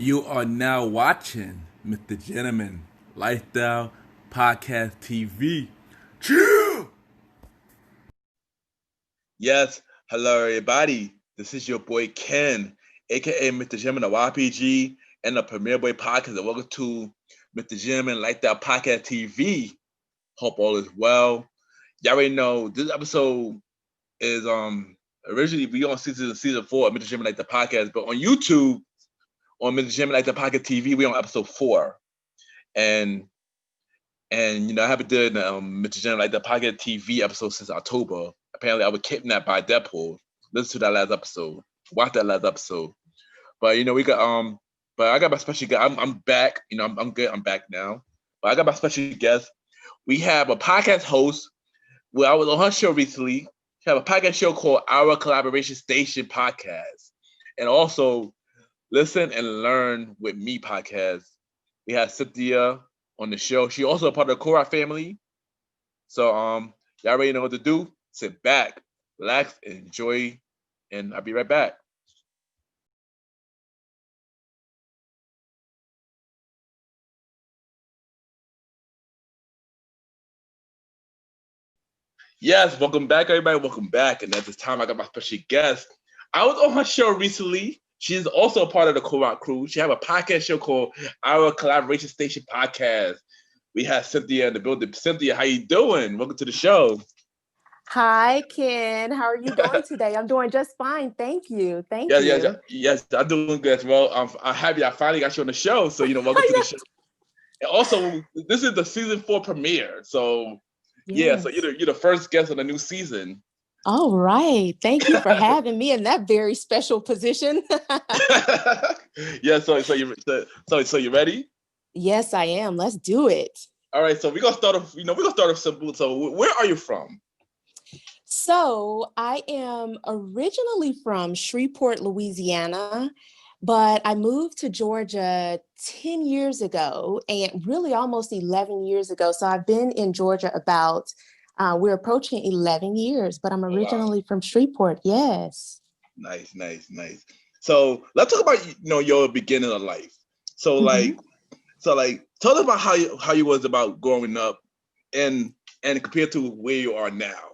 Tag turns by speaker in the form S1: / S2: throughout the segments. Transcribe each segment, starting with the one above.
S1: You are now watching MrGentleman Lifestyle Podcast TV. Chill!
S2: Yes, hello everybody. This is your boy Ken, aka Mr. Gentleman of YPG and the Premier Boy Podcast. And welcome to Mr. Gentleman Lifestyle Podcast TV. Hope all is well. Y'all already know this episode is originally we on season 4 of Mr. Gentleman Lifestyle Podcast, but on YouTube on Mr. Gentleman Lifestyle Podcast TV we on episode 4. And I haven't done Mr. Gentleman Lifestyle Podcast TV episode since October. Apparently, I was kidnapped by Deadpool. Listen to that last episode. Watch that last episode. But we got but I got my special guest. I'm back. I'm good. I'm back now. But I got my special guest. We have a podcast host. Well, I was on her show recently. She have a podcast show called Our Collaboration Station Podcast, and also Listen and Learn with Me podcast. We have Cynthia on the show. She also a part of the Cora family. So y'all already know what to do. Sit back, relax, enjoy, and I'll be right back. Yes, welcome back, everybody. Welcome back. And at this time, I got my special guest. I was on her show recently. She's also a part of the Co-op crew. She have a podcast show called Our Collaboration Station Podcast. We have Cynthia in the building. Cynthia, how you doing? Welcome to the show.
S3: Hi, Ken. How are you doing today? I'm doing just fine. Thank you. Thank you.
S2: Yes, I'm doing good as well. I'm happy I finally got you on the show. So, welcome to the show. And also, this is the season 4 premiere. So,
S3: Yes.
S2: so you're the first guest on the new season.
S3: All right. Thank you for having me in that very special position.
S2: Yeah. So you ready?
S3: Yes, I am. Let's do it.
S2: All right. So we're gonna start off simple. So where are you from?
S3: So I am originally from Shreveport, Louisiana, but I moved to Georgia 10 years ago and really almost 11 years ago. So I've been in Georgia about, we're approaching 11 years, but I'm originally from Shreveport. Yes.
S2: Nice. So let's talk about, your beginning of life. So tell us about how you was about growing up and compared to where you are now.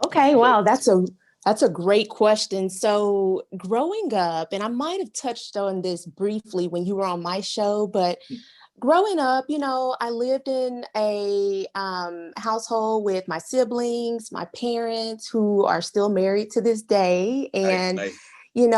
S3: Okay, wow, that's a great question. So growing up, and I might have touched on this briefly when you were on my show, but growing up, I lived in a household with my siblings, my parents who are still married to this day, and
S2: Nice.
S3: It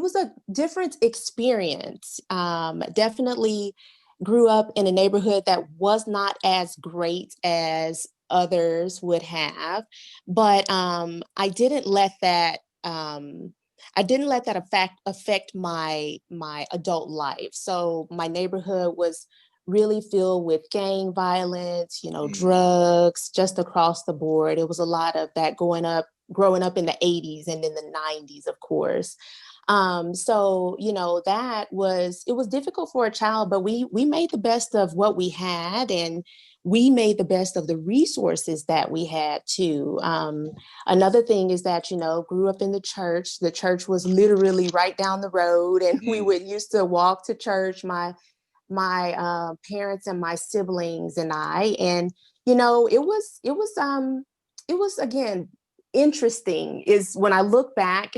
S3: was a different experience. Definitely grew up in a neighborhood that was not as great as others would have, but I didn't let that affect my adult life. So my neighborhood was really filled with gang violence, drugs, just across the board. It was a lot of that growing up in the 80s and in the 90s, of course. That it was difficult for a child, but we made the best of what we had, and we made the best of the resources that we had too. Another thing is that, grew up in the church. The church was literally right down the road, and we would used to walk to church, my parents and my siblings and I, and, it was again, interesting is when I look back,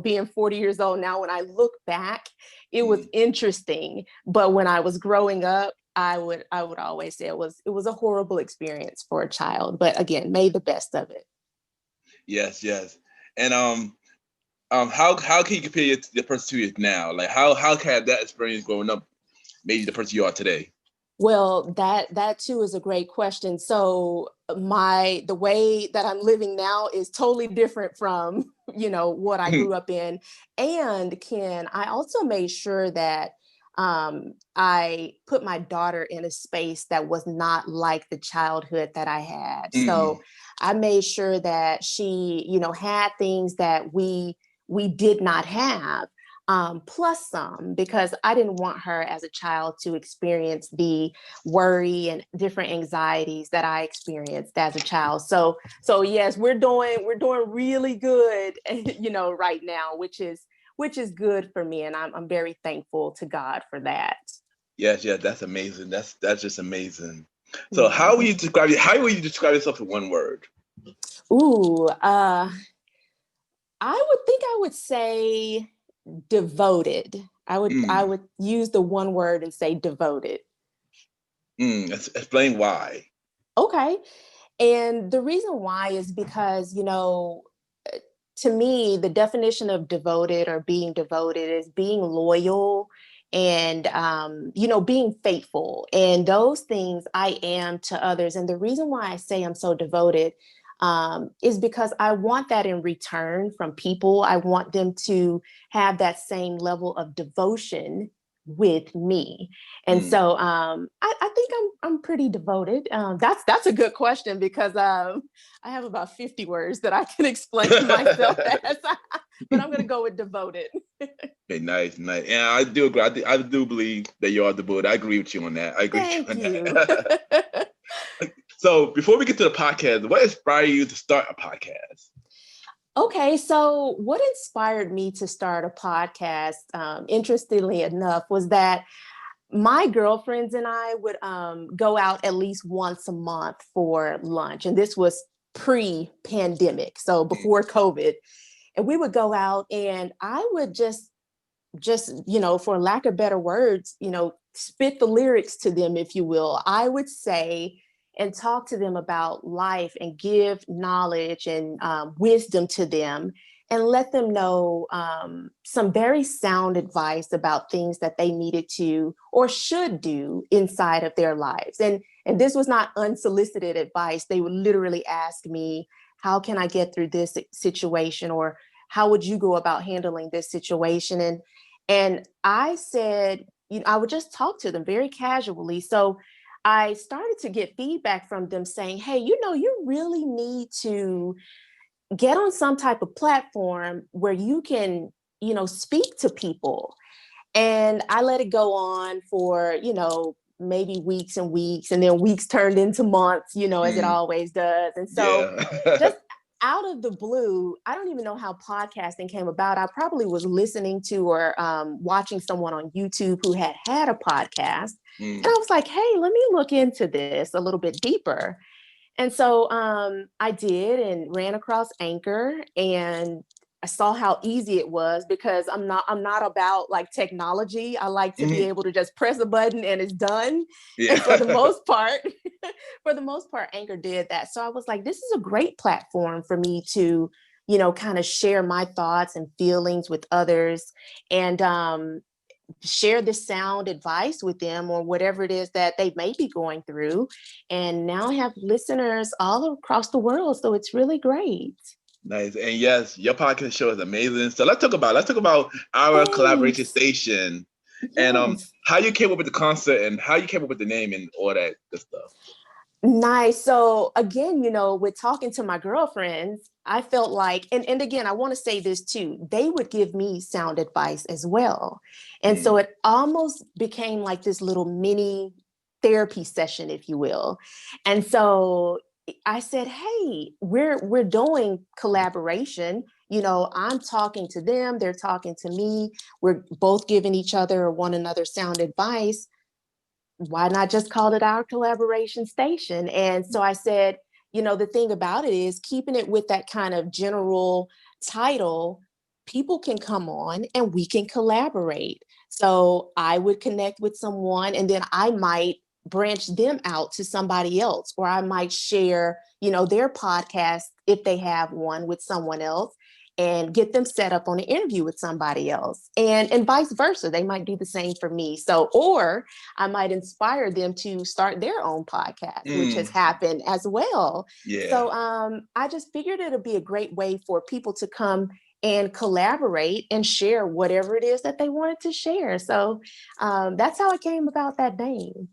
S3: being 40 years old now, when I look back, it was interesting. But when I was growing up, I would always say it was a horrible experience for a child, but again, made the best of it.
S2: Yes. And how can you compare the person to you now? Like how can that experience growing up made you the person you are today?
S3: Well, that too is a great question. So the way that I'm living now is totally different from, what I grew up in. And Ken, I also made sure that I put my daughter in a space that was not like the childhood that I had. So I made sure that she, had things that we did not have. Plus some, because I didn't want her as a child to experience the worry and different anxieties that I experienced as a child. So yes, we're doing really good, right now, which is which is good for me. And I'm very thankful to God for that.
S2: Yes, that's amazing. That's just amazing. So
S3: Yeah.
S2: how will you describe it? How will you describe yourself in one word?
S3: Ooh, I would say devoted. I would use the one word and say devoted.
S2: Explain why.
S3: Okay. And the reason why is because, to me, the definition of devoted or being devoted is being loyal and, being faithful. And those things I am to others. And the reason why I say I'm so devoted is because I want that in return from people. I want them to have that same level of devotion with me. And so I think I'm pretty devoted. That's a good question because I have about 50 words that I can explain myself as, but I'm going to go with devoted.
S2: Okay, nice. And I do agree. I do believe that you are devoted. I agree with you on that.
S3: Thank you.
S2: That. So before we get to the podcast, what inspired you to start a podcast?
S3: Okay, so what inspired me to start a podcast, interestingly enough, was that my girlfriends and I would go out at least once a month for lunch. And this was pre-pandemic, so before COVID. And we would go out and I would just, for lack of better words, spit the lyrics to them, if you will. I would say and talk to them about life and give knowledge and wisdom to them and let them know some very sound advice about things that they needed to or should do inside of their lives. And this was not unsolicited advice. They would literally ask me, how can I get through this situation? Or how would you go about handling this situation? And I said, I would just talk to them very casually. So I started to get feedback from them saying, hey, you really need to get on some type of platform where you can, speak to people. And I let it go on for, maybe weeks and weeks, and then weeks turned into months, as it always does. And so just out of the blue, I don't even know how podcasting came about. I probably was listening to or watching someone on YouTube who had a podcast. And I was like, hey, let me look into this a little bit deeper. And so I did and ran across Anchor, and I saw how easy it was because I'm not about like technology. I like to be able to just press a button and it's done.
S2: Yeah.
S3: And for the most part, Anchor did that. So I was like, this is a great platform for me to, kind of share my thoughts and feelings with others and share this sound advice with them or whatever it is that they may be going through. And now I have listeners all across the world. So it's really great.
S2: Nice. And yes, your podcast show is amazing. So let's talk about our collaboration station.
S3: Yes.
S2: And how you came up with the concept and how you came up with the name and all that good stuff.
S3: Nice. So again, with talking to my girlfriends, I felt like, and again, I want to say this too, they would give me sound advice as well. And so it almost became like this little mini therapy session, if you will. And so I said, hey, we're doing collaboration. I'm talking to them, they're talking to me. We're both giving each other or one another sound advice. Why not just call it our collaboration station? And so I said, the thing about it is keeping it with that kind of general title, people can come on and we can collaborate. So I would connect with someone and then I might branch them out to somebody else, or I might share, their podcast if they have one with someone else, and get them set up on an interview with somebody else, and vice versa. They might do the same for me. So, or I might inspire them to start their own podcast, which has happened as well.
S2: Yeah.
S3: So I just figured it'll be a great way for people to come and collaborate and share whatever it is that they wanted to share. So that's how it came about that name.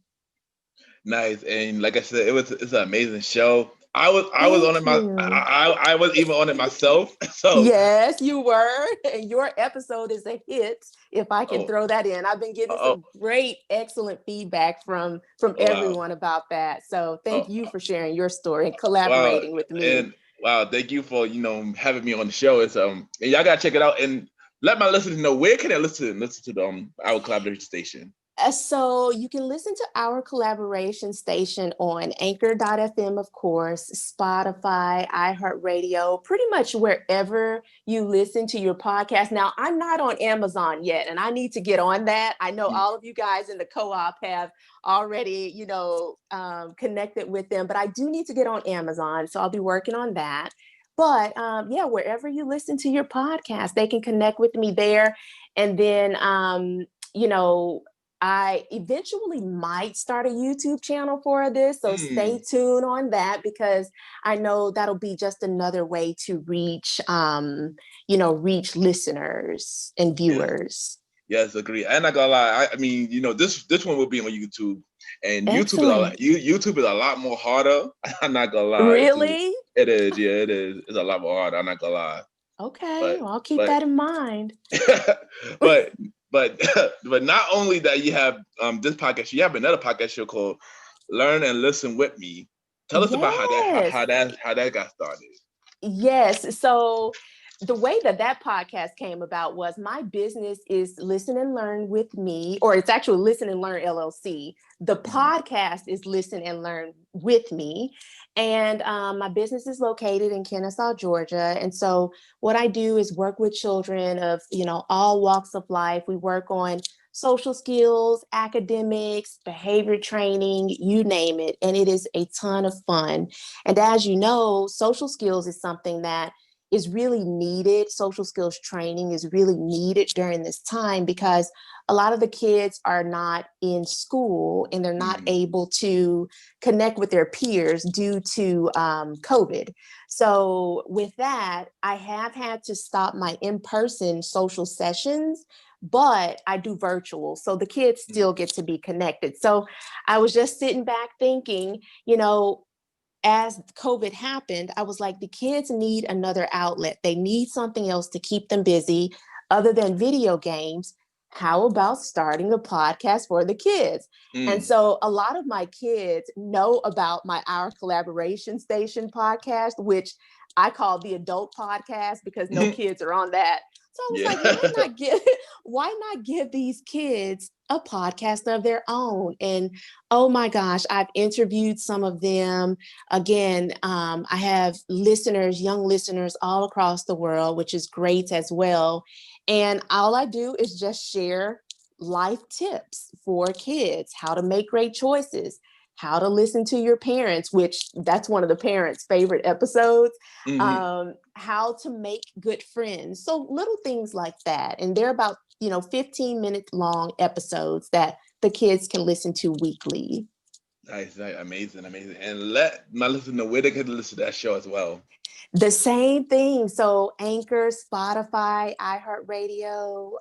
S2: Nice. And like I said, it's an amazing show. I was on it I was even on it myself. So
S3: yes, you were. And your episode is a hit, if I can throw that in. I've been getting some great, excellent feedback from everyone about that. So thank you for sharing your story and collaborating with me.
S2: And wow, thank you for having me on the show. It's and y'all gotta check it out. And let my listeners know, where can I listen to the our collaboration station?
S3: So you can listen to our collaboration station on anchor.fm, of course, Spotify, iHeartRadio, pretty much wherever you listen to your podcast. Now, I'm not on Amazon yet, and I need to get on that. I know all of you guys in the co-op have already, connected with them, but I do need to get on Amazon. So I'll be working on that. But yeah, wherever you listen to your podcast, they can connect with me there. And then, I eventually might start a YouTube channel for this. So stay tuned on that, because I know that'll be just another way to reach, reach listeners and viewers.
S2: Yes, agree. I'm not gonna lie. I mean, this one will be on YouTube, and
S3: Excellent.
S2: YouTube is a lot more harder. I'm not gonna lie.
S3: Really?
S2: It is. Yeah, it is. It's a lot more harder. I'm not gonna lie.
S3: Okay, well, I'll keep that in mind.
S2: but not only that, you have this podcast, you have another podcast show called Learn and Listen with Me. Tell us about how that got started.
S3: Yes. So the way that podcast came about was, my business is Listen and Learn with Me, or it's actually Listen and Learn LLC. The podcast is Listen and Learn with Me. And my business is located in Kennesaw, Georgia. And so what I do is work with children of, all walks of life. We work on social skills, academics, behavior training, you name it. And it is a ton of fun. And as you know, social skills is something that is really needed. Social skills training is really needed during this time, because a lot of the kids are not in school and they're not able to connect with their peers due to COVID. So with that, I have had to stop my in-person social sessions, but I do virtual. So the kids still get to be connected. So I was just sitting back thinking, as COVID happened, I was like, the kids need another outlet. They need something else to keep them busy other than video games. How about starting a podcast for the kids? And so a lot of my kids know about Our Collaboration Station podcast, which I call the adult podcast, because no kids are on that. So I was like, why not give these kids a podcast of their own? And oh my gosh, I've interviewed some of them. Again, I have young listeners all across the world, which is great as well. And all I do is just share life tips for kids, how to make great choices, how to listen to your parents, which that's one of the parents' favorite episodes, how to make good friends. So little things like that. And they're about, 15-minute long episodes that the kids can listen to weekly.
S2: Nice, amazing. And let my listeners know where they can listen to that show as well.
S3: The same thing. So Anchor, Spotify, iHeartRadio,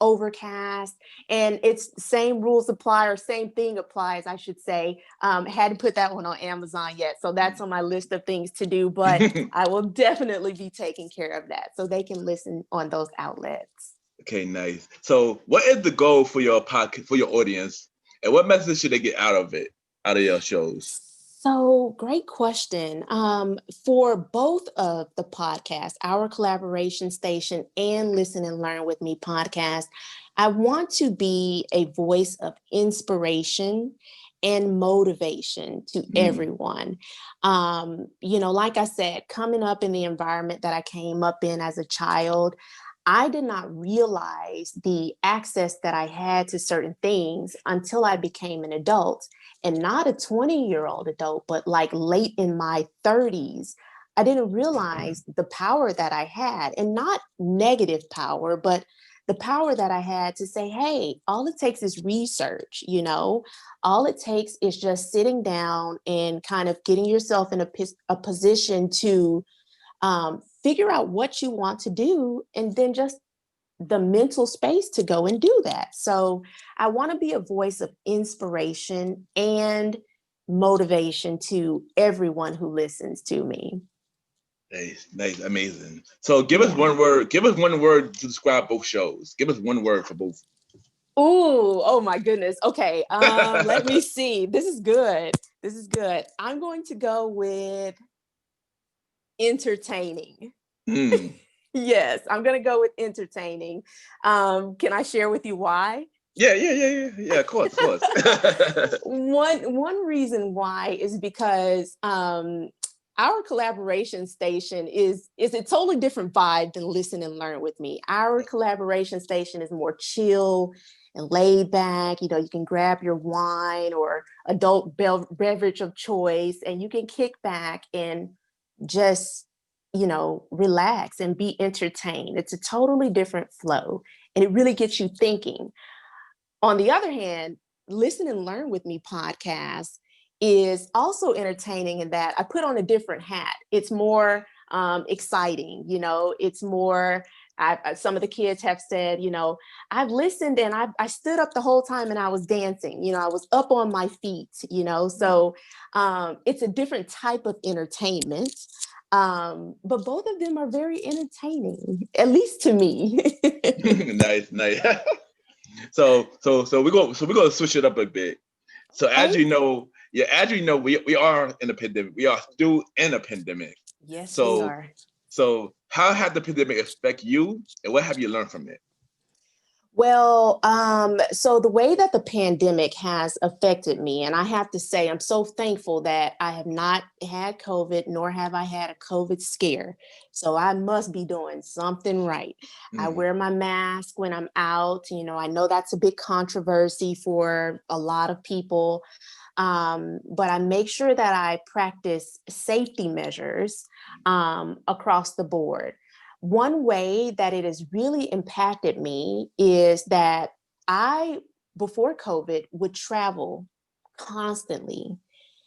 S3: Overcast, and it's same rules apply, or same thing applies, I should say. Hadn't put that one on Amazon yet. So that's on my list of things to do, but I will definitely be taking care of that so they can listen on those outlets.
S2: Okay, nice. So what is the goal for your podcast, for your audience, and what message should they get out of your shows?
S3: So great question. For both of the podcasts, Our Collaboration Station and Listen and Learn with Me podcast, I want to be a voice of inspiration and motivation to everyone. Like I said, coming up in the environment that I came up in as a child, I did not realize the access that I had to certain things until I became an adult, and not a 20-year-old adult, but like late in my 30s. I didn't realize the power that I had, and not negative power, but the power that I had to say, hey, all it takes is research, all it takes is just sitting down and kind of getting yourself in a position to figure out what you want to do, and then just the mental space to go and do that. So I want to be a voice of inspiration and motivation to everyone who listens to me.
S2: Nice, amazing. So give us one word. Give us one word to describe both shows. Give us one word for both.
S3: Oh my goodness. Okay. Let me see. This is good. I'm going to go with entertaining. Yes, I'm gonna go with entertaining. Can I share with you why?
S2: Yeah, of course.
S3: One reason why is because our collaboration station is a totally different vibe than Listen and Learn with Me. Our collaboration station is more chill and laid back. You know, you can grab your wine or adult beverage of choice, and you can kick back and just, you know, relax and be entertained. It's a totally different flow, and it really gets you thinking. On the other hand, Listen and Learn with Me podcast is also entertaining in that I put on a different hat. It's more exciting, you know, it's more. Some of the kids have said, you know, I've listened and I stood up the whole time and I was dancing, you know, I was up on my feet, you know, so it's a different type of entertainment. But both of them are very entertaining, at least to me.
S2: Nice. So we're gonna switch it up a bit. So as
S3: Okay.
S2: you know, we are in a pandemic. We are still in a pandemic.
S3: Yes, we
S2: So
S3: are.
S2: so how had the pandemic affect you, and what have you learned from it?
S3: Well, so the way that the pandemic has affected me, and I have to say, I'm so thankful that I have not had COVID, nor have I had a COVID scare. So I must be doing something right. I
S2: Mm,
S3: wear my mask when I'm out. You know, I know that's a big controversy for a lot of people, but I make sure that I practice safety measures across the board. One way that it has really impacted me is that I, before COVID, would travel constantly.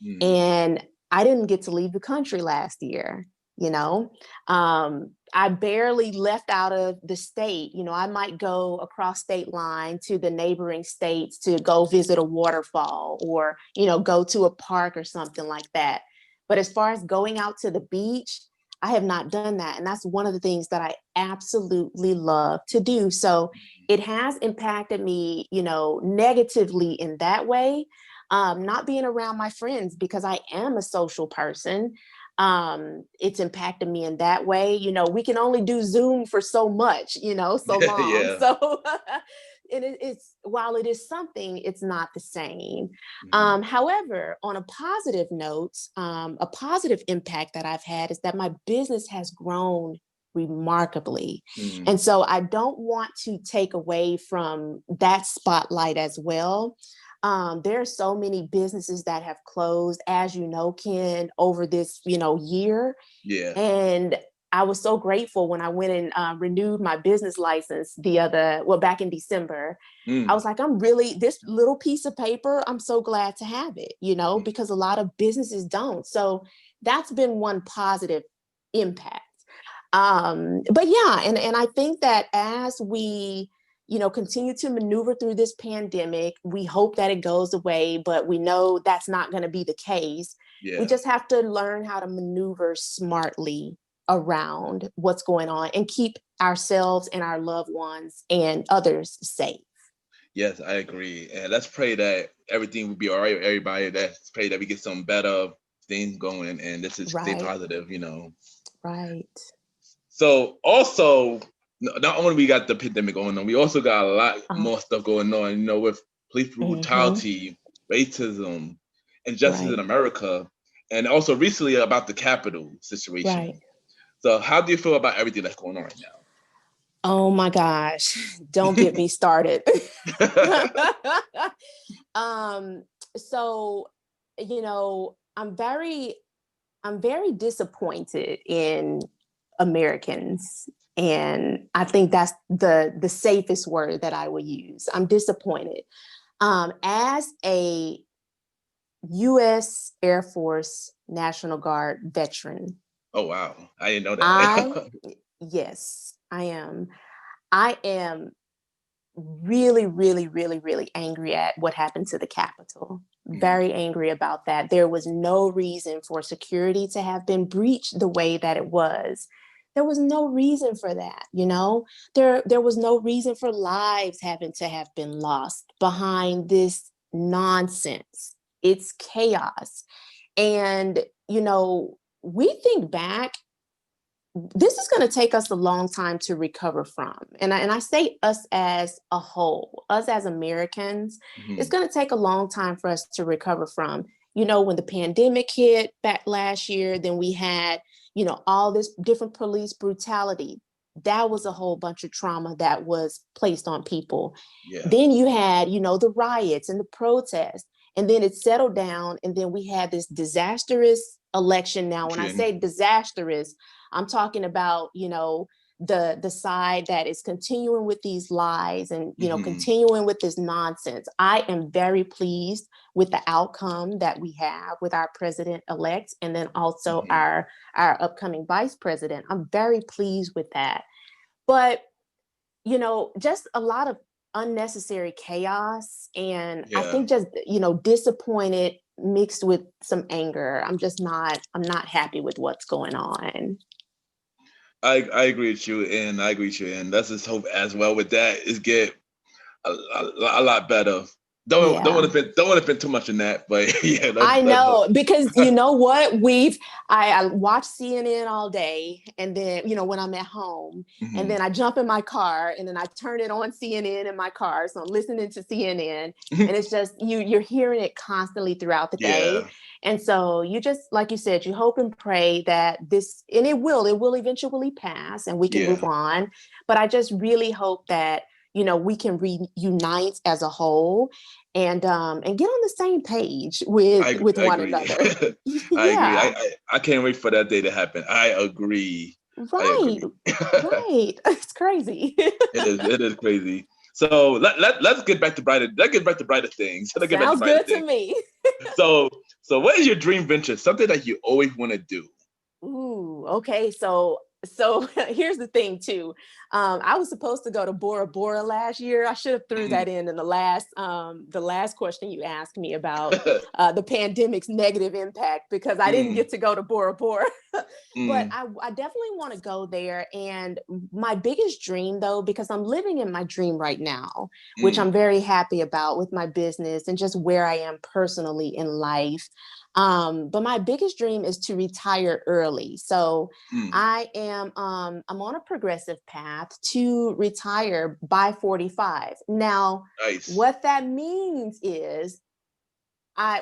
S2: mm.
S3: And I didn't get to leave the country last year, you know. I barely left out of the state. You know, I might go across state line to the neighboring states to go visit a waterfall or, you know, go to a park or something like that. But as far as going out to the beach, I have not done that. And that's one of the things that I absolutely love to do. So it has impacted me, you know, negatively in that way, not being around my friends because I am a social person. It's impacted me in that way. You know, we can only do Zoom for so much, you know, so long.
S2: Yeah.
S3: So it's while it is something, it's not the same.
S2: Mhm.
S3: However, on a positive note, a positive impact that I've had is that my business has grown remarkably.
S2: Mm.
S3: And so I don't want to take away from that spotlight as well. There are so many businesses that have closed, as you know, Ken, over this, you know, year.
S2: Yeah.
S3: And I was so grateful when I went and renewed my business license back in December. I
S2: Mm.
S3: was like, I'm really, this little piece of paper, I'm so glad to have it, you know, because a lot of businesses don't. So that's been one positive impact. But yeah, and I think that as we, you know, continue to maneuver through this pandemic, we hope that it goes away, but we know that's not going to be the case. We
S2: Yeah.
S3: just have to learn how to maneuver smartly around what's going on and keep ourselves and our loved ones and others safe.
S2: Yes, I agree. And let's pray that everything will be all right with everybody. Let's pray that we get some better things going, and this is stay
S3: Right,
S2: positive.
S3: right.
S2: So also, not only we got the pandemic going on, we also got a lot
S3: Uh,
S2: more stuff going on, with police
S3: mm-hmm,
S2: brutality, racism, injustice in
S3: right,
S2: America, and also recently about the Capitol
S3: right.
S2: situation. So how do you feel about everything that's going on right
S3: Oh my gosh, don't get me started. um, so, you know, I'm very disappointed in Americans. And I think that's the safest word that I will use. I'm disappointed. As a US Air Force National Guard veteran,
S2: now? Oh wow, I didn't know
S3: I,
S2: that.
S3: yes, I am. I am really, really, really, really angry at what happened to the Capitol.
S2: Mm,
S3: Very angry about that. There was no reason for security to have been breached the way that it was. There was no reason for that, you know? There was no reason for lives having to have been lost behind this nonsense. It's chaos. And, you know, we think back this is going to take us a long time to recover from. And I say us as a whole, us as Americans, it's going to take a long time for us to recover from. You know, when the pandemic hit back last year, then we had, you know, all this different police brutality. That was a whole bunch of trauma that was placed on people.
S2: Yeah.
S3: Then you had, you know, the riots and the protests, and then it settled down. And then we had this disastrous election. Now, when I say disastrous, I'm talking about, you know, the side that is continuing with these lies and, you know, continuing with this nonsense. I am very pleased with the outcome that we have with our president-elect, and then also our upcoming vice president. I'm very pleased with that. But, you know, just a lot of unnecessary chaos. And I think just, you know, disappointed mixed with some anger. I'm not happy with what's going on.
S2: I agree with you, and let's just hope as well with that is get a lot better. Don't want to spend too much in that, but yeah.
S3: I know, because you know what, I watch CNN all day, and then, you know, when I'm at home, and then I jump in my car, and then I turn it on CNN in my car, so I'm listening to CNN, and it's just you're hearing it constantly throughout the day, and so you just, like you said, you hope and pray that this, and it will eventually pass, and we can move on. But I just really hope that, you know, we can reunite as a whole and get on the same page with one another.
S2: I agree. I can't wait for that day to happen. I agree.
S3: Right. Right. It's crazy.
S2: It is crazy. So let's get back to brighter. Let's get back to brighter things.
S3: Sounds good to me.
S2: So what is your dream venture? Something that you always want to do?
S3: Ooh, okay. So here's the thing too. I was supposed to go to Bora Bora last year. I should have threw that in the last question you asked me about the pandemic's negative impact, because I didn't get to go to Bora Bora. But I definitely want to go there. And my biggest dream, though, because I'm living in my dream right now, which I'm very happy about with my business and just where I am personally in life. But my biggest dream is to retire early. So I'm on a progressive path to retire by 45. Now, what that means is,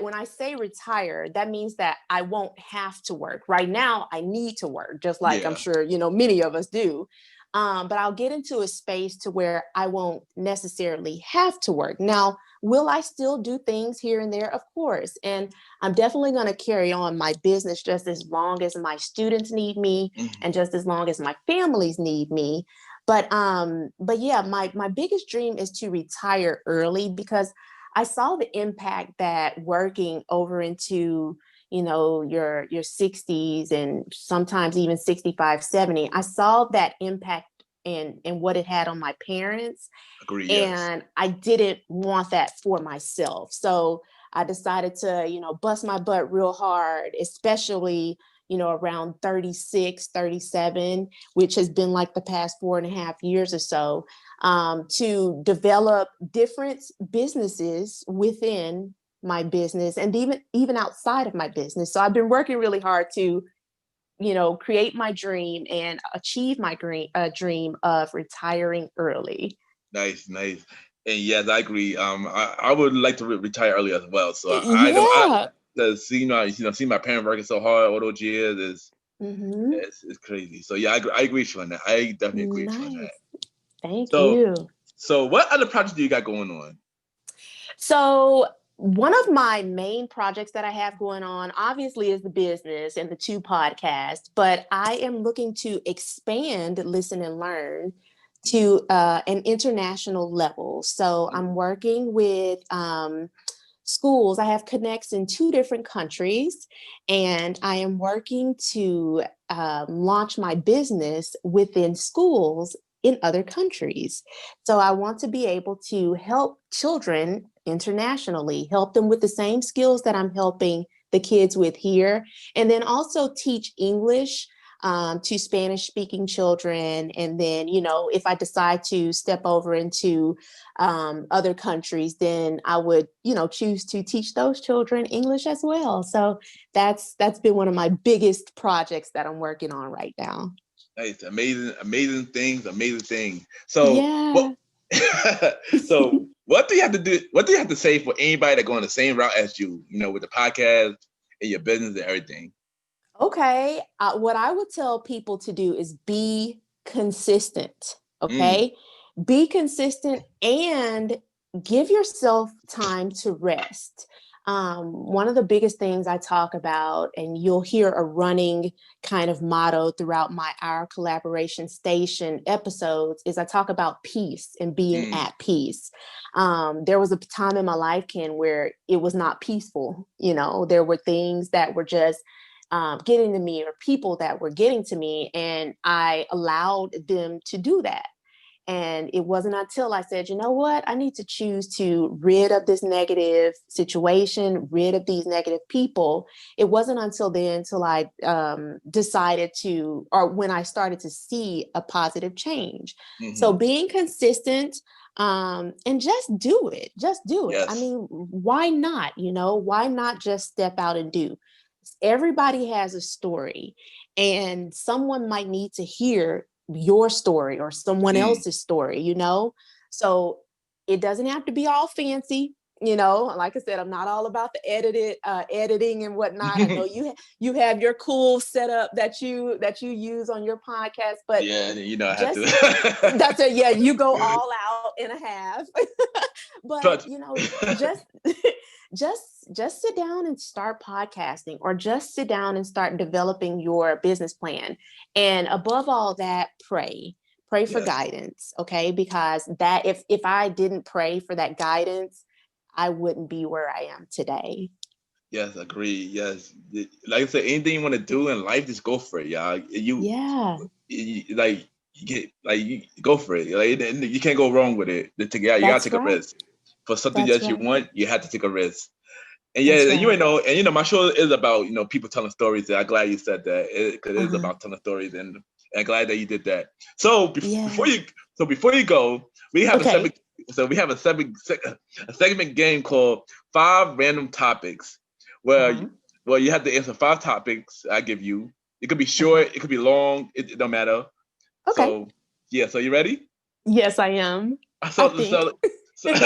S3: when I say retire, that means that I won't have to work. Right now, I need to work, just like I'm sure, you know, many of us do. But I'll get into a space to where I won't necessarily have to work. Now, will I still do things here and there? Of course. And I'm definitely going to carry on my business just as long as my students need me and just as long as my families need me. But yeah, my biggest dream is to retire early, because I saw the impact that working over into, you know, your 60s and sometimes even 65, 70, I saw that impact and what it had on my parents.
S2: Agree,
S3: and I didn't want that for myself. So I decided to, you know, bust my butt real hard, especially, you know, around 36, 37, which has been like the past 4.5 years or so, to develop different businesses within my business and even outside of my business. So I've been working really hard to, you know, create my dream and achieve my dream of retiring early.
S2: Nice. And yes, I agree. I would like to retire early as well. So see my parents working so hard all those years is it's crazy. So yeah, I agree with you on that. I definitely agree with you on that.
S3: Thank you.
S2: So what other projects do you got going on?
S3: So one of my main projects that I have going on, obviously, is the business and the 2 podcasts, but I am looking to expand Listen and Learn to an international level. So I'm working with schools. I have connects in 2 different countries, and I am working to launch my business within schools in other countries. So I want to be able to help children internationally, help them with the same skills that I'm helping the kids with here, and then also teach English to Spanish speaking children. And then, you know, if I decide to step over into other countries, then I would, you know, choose to teach those children English as well. So that's been one of my biggest projects that I'm working on right now.
S2: It's amazing things. So what?
S3: Yeah.
S2: So what do you have to do? What do you have to say for anybody that going the same route as you? You know, with the podcast and your business and everything.
S3: Okay. What I would tell people to do is be consistent.
S2: Mm,
S3: Okay. Be consistent and give yourself time to rest. One of the biggest things I talk about, and you'll hear a running kind of motto throughout our collaboration station episodes, is I talk about peace and being
S2: mm,
S3: at peace. There was a time in my life, Ken, where it was not peaceful. You know, there were things that were just getting to me, or people that were getting to me, and I allowed them to do that. And it wasn't until I said, you know what, I need to choose to rid of this negative situation, rid of these negative people. It wasn't until then till I decided to, or when I started to see a positive change. So
S2: mm-hmm.
S3: being consistent, and just do it. Just do it. I
S2: Yes.
S3: mean, why not? You know, why not just step out and do? Everybody has a story, and someone might need to hear your story or someone
S2: Mm.
S3: else's story, you know? So it doesn't have to be all fancy. You know, like I said, I'm not all about the editing and whatnot. I know you have your cool setup that you use on your podcast, but
S2: Yeah, you know I have
S3: just
S2: to.
S3: that's it. Yeah, you go all out and a half. But
S2: But
S3: you know, just just sit down and start podcasting, or just sit down and start developing your business plan. And above all that, pray for
S2: yes,
S3: guidance. Okay, because that, if I didn't pray for that guidance, I wouldn't be where I am today.
S2: yes, agree. Yes, like I said, anything you want to do in life, just go for it, y'all.
S3: Yeah,
S2: Like you get like you go for it. Like you can't go wrong with it. You gotta
S3: that's
S2: take a
S3: right.
S2: risk for something
S3: That's
S2: that you
S3: right.
S2: want. You have to take a risk. And yeah,
S3: That's
S2: you
S3: right.
S2: know, and you know, my show is about people telling stories. And I'm glad you said that because it is
S3: Uh-huh.
S2: about telling stories, and I'm glad that you did that. So
S3: Yeah.
S2: before you go, we have a segment.
S3: Okay.
S2: So we have a segment game called Five Random Topics, where
S3: Uh-huh.
S2: you have to answer five topics I give you. It could be
S3: Uh-huh.
S2: short, it could be long. It don't matter.
S3: Okay.
S2: So yeah, so you ready?
S3: Yes, I am. I
S2: So
S3: think.
S2: so let's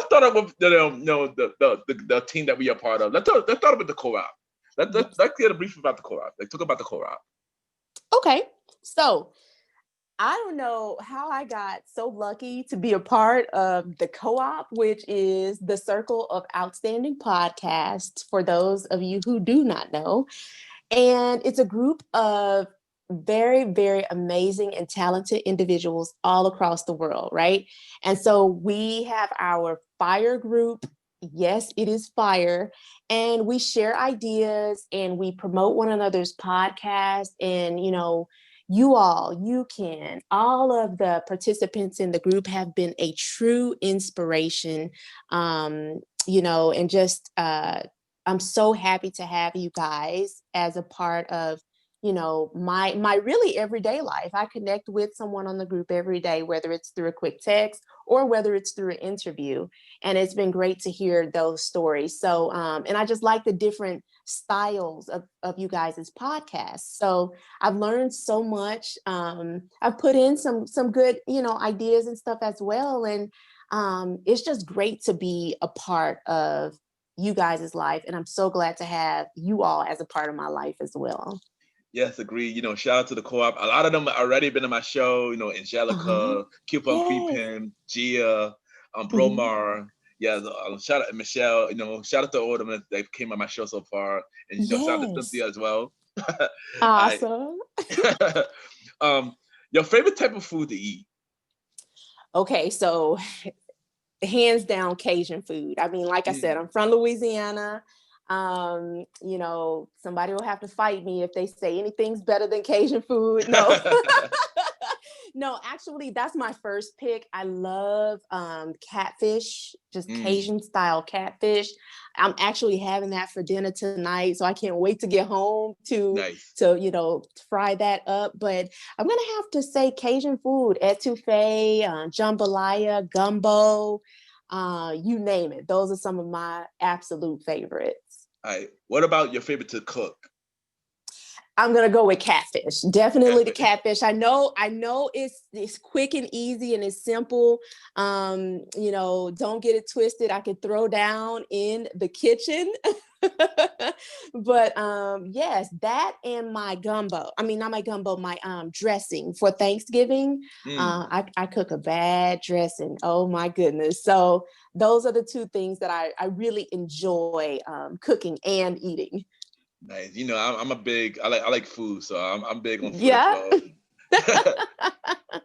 S2: start up with the team that we are part of. Let's start with the co-op.
S3: Yes.
S2: Let's get a brief about the co-op. Let's talk about the co-op.
S3: Okay. So I don't know how I got so lucky to be a part of the co-op, which is the Circle of Outstanding Podcasts, for those of you who do not know. And it's a group of very, very amazing and talented individuals all across the world, right? And so we have our fire group. Yes, it is fire. And we share ideas and we promote one another's podcast. And, you know, all of the participants in the group have been a true inspiration, you know, and just, I'm so happy to have you guys as a part of, you know, my really everyday life. I connect with someone on the group every day, whether it's through a quick text or whether it's through an interview. And it's been great to hear those stories. So, and I just like the different styles of you guys' podcasts. So I've learned so much. I've put in some good, you know, ideas and stuff as well. And it's just great to be a part of you guys' life. And I'm so glad to have you all as a part of my life as well.
S2: Yes, agree. Shout out to the co-op. A lot of them already been in my show.
S3: Uh-huh.
S2: Angelica, Keep on
S3: Yes.
S2: Creeping, Gia,
S3: Mhm.
S2: Bromar. Yeah, shout out Michelle. Shout out to all of them that came on my show so far, and shout out to
S3: Yes.
S2: Cynthia as well. I
S3: Awesome.
S2: um, your favorite type of food to eat?
S3: Okay, so hands down Cajun food. I mean, like I said,
S2: Mm.
S3: I'm from Louisiana. You know, somebody will have to fight me if they say anything's better than Cajun food. No. No, actually, that's my first pick. I love catfish, just
S2: Mm,
S3: Cajun style catfish. I'm actually having that for dinner tonight, so I can't wait to get home
S2: nice.
S3: to you know, fry that up. But I'm gonna have to say Cajun food, etouffee, jambalaya, gumbo, you name it. Those are some of my absolute favorites.
S2: All right. What about your favorite to cook?
S3: I'm gonna go with catfish. Definitely the catfish. I know it's quick and easy and it's simple. Don't get it twisted. I could throw down in the kitchen. But yes, that and my gumbo. I mean, not my gumbo, my dressing for Thanksgiving. I cook a bad dressing. Oh my goodness. So those are the two things that I really enjoy cooking and eating.
S2: Nice. I like food, so I'm big on food as
S3: Yeah.
S2: well.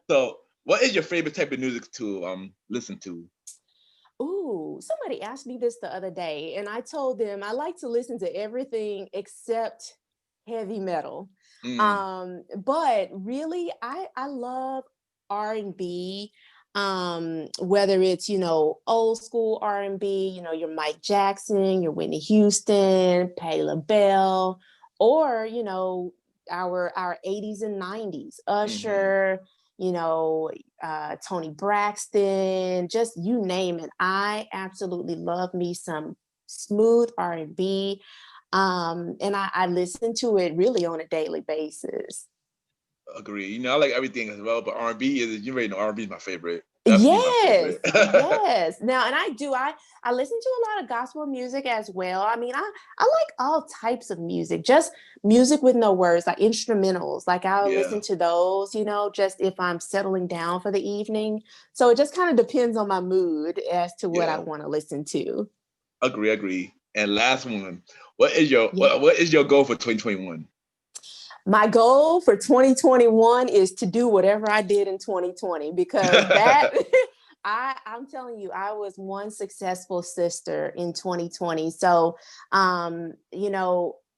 S2: So, what is your favorite type of music to listen to?
S3: Ooh, somebody asked me this the other day, and I told them I like to listen to everything except heavy metal.
S2: Mm,
S3: But really, I love R&B. Whether it's old school R&B, your Mike Jackson, your Whitney Houston, Patti LaBelle, or our 80s and 90s,
S2: hmm
S3: Usher, you know, Tony Braxton, just you name it. I absolutely love me some smooth R&B. And I listen to it really on a daily basis.
S2: Agree. I like everything as well, but R&B is, you already know, R&B is my favorite. Definitely my
S3: Yes,
S2: favorite.
S3: yes. Now, and I listen to a lot of gospel music as well. I mean, I like all types of music, just music with no words, like instrumentals. Like I'll
S2: Yeah,
S3: listen to those, just if I'm settling down for the evening. So it just kind of depends on my mood as to what I
S2: yeah.
S3: want to listen to.
S2: Agree. And last one, what is your
S3: Yeah.
S2: what is your goal for 2021?
S3: My goal for 2021 is to do whatever I did in 2020 because that I'm telling you, I was one successful sister in 2020. So, I'm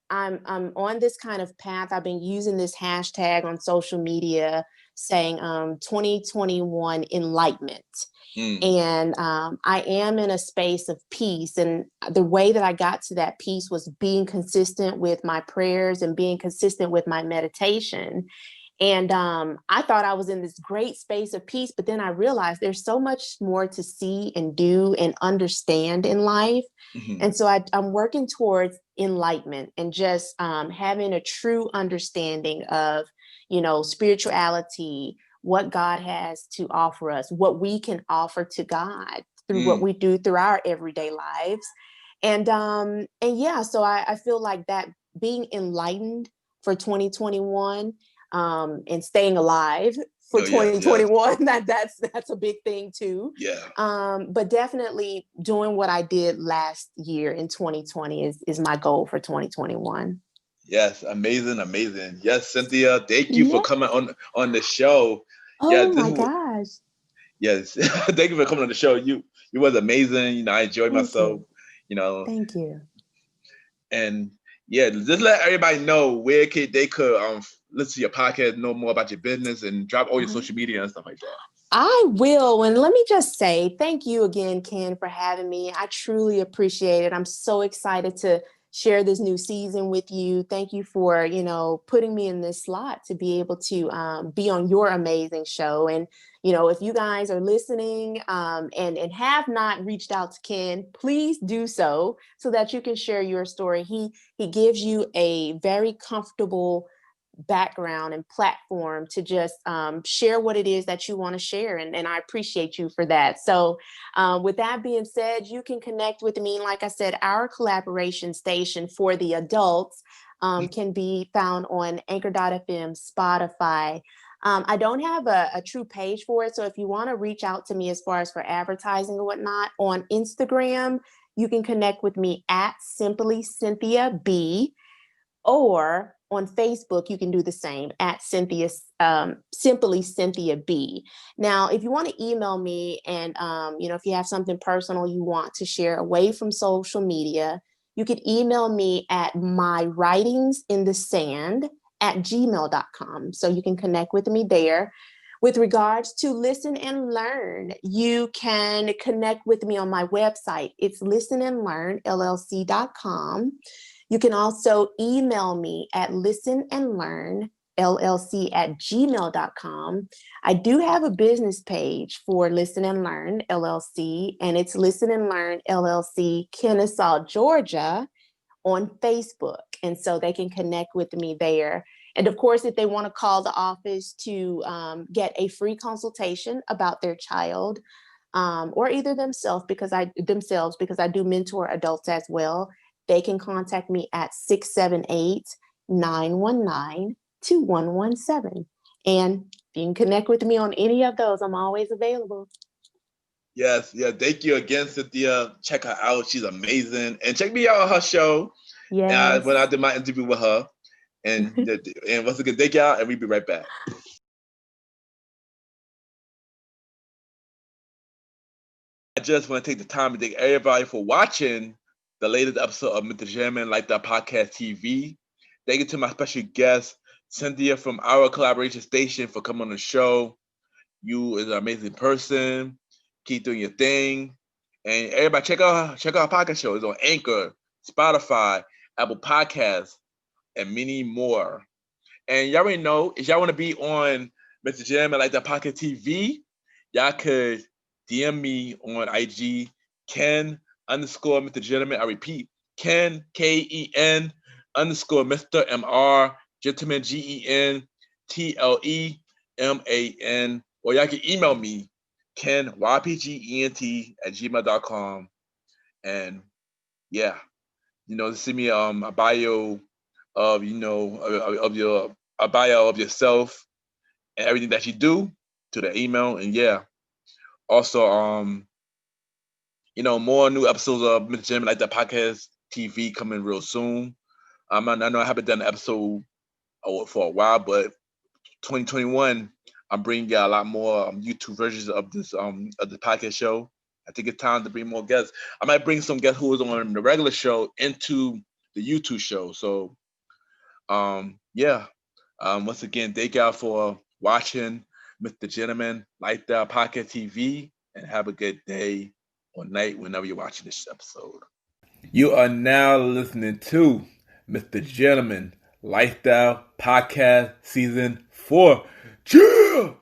S3: on this kind of path. I've been using this hashtag on social media saying 2021 enlightenment.
S2: Mm,
S3: And I am in a space of peace. And the way that I got to that peace was being consistent with my prayers and being consistent with my meditation. And I thought I was in this great space of peace, but then I realized there's so much more to see and do and understand in life.
S2: hmm
S3: And so I'm working towards enlightenment and just having a true understanding of, spirituality, what God has to offer us, what we can offer to God through what
S2: mm.
S3: we do through our everyday lives. And yeah, so I feel like that being enlightened for 2021 and staying alive for
S2: Oh, yes.
S3: 2021, that's a big thing too.
S2: Yeah.
S3: But definitely doing what I did last year in 2020 is my goal for 2021.
S2: Yes, amazing. Yes, Cynthia, thank you for
S3: Yeah.
S2: coming on the show. Yeah,
S3: Oh
S2: this
S3: my
S2: was
S3: gosh.
S2: yes. Thank you for coming on the show. You was amazing. I enjoyed
S3: Thank
S2: myself,
S3: you.
S2: you know,
S3: Thank you.
S2: and yeah, just let everybody know where they could listen to your podcast, know more about your business, and drop all your
S3: Uh-huh.
S2: social media and stuff like that.
S3: I will. And let me just say thank you again, Ken, for having me. I truly appreciate it. I'm so excited to share this new season with you. Thank you for, putting me in this slot to be able to be on your amazing show. And, if you guys are listening and have not reached out to Ken, please do so that you can share your story. He gives you a very comfortable background and platform to just share what it is that you want to share. And I appreciate you for that. So with that being said, you can connect with me. Like I said, our collaboration station for the adults can be found on Anchor.fm, Spotify. I don't have a true page for it. So if you want to reach out to me as far as for advertising or whatnot on Instagram, you can connect with me at Simply Cynthia B, or on Facebook, you can do the same at Simply Cynthia B. Now, if you want to email me and, if you have something personal you want to share away from social media, you can email me at mywritingsinthesand@gmail.com. So you can connect with me there. With regards to Listen and Learn, you can connect with me on my website. It's listenandlearnllc.com. You can also email me at listenandlearnllc@gmail.com. I do have a business page for Listen and Learn LLC, and it's Listen and Learn LLC, Kennesaw, Georgia, on Facebook. And so they can connect with me there. And of course, if they want to call the office to get a free consultation about their child, or either themselves, because I do mentor adults as well, they can contact me at 678-919-2117. And you can connect with me on any of those. I'm always available.
S2: Yes, yeah. Thank you again, Cynthia. Check her out. She's amazing. And check me out on her show.
S3: Yes.
S2: When I did my interview with her. And once again, thank y'all, and we'll be right back. I just want to take the time to thank everybody for watching the latest episode of MrGentleman Like That Podcast TV. Thank you to my special guest, Cynthia from our collaboration station, for coming on the show. You is an amazing person. Keep doing your thing. And everybody check out our podcast show. It's on Anchor, Spotify, Apple Podcasts, and many more. And y'all already know, if y'all want to be on MrGentleman Like That Podcast TV, y'all could DM me on IG, Ken_MrGentleman. I repeat, Ken, Ken _Mr. MR, Gentleman, GentleMan. Or y'all can email me, Ken, YPGENT@gmail.com. And yeah, send me a bio of a bio of yourself and everything that you do to the email. And yeah, also more new episodes of MrGentleman Like That Podcast TV coming real soon. I know I haven't done an episode for a while, but 2021 I'm bringing y'all a lot more YouTube versions of this of the podcast show. I think it's time to bring more guests. I might bring some guests who was on the regular show into the YouTube show. So once again, thank y'all for watching MrGentleman Like That Podcast TV, and have a good day or night whenever you're watching this episode.
S1: You are now listening to MrGentleman Lifestyle Podcast Season 4. Cheer!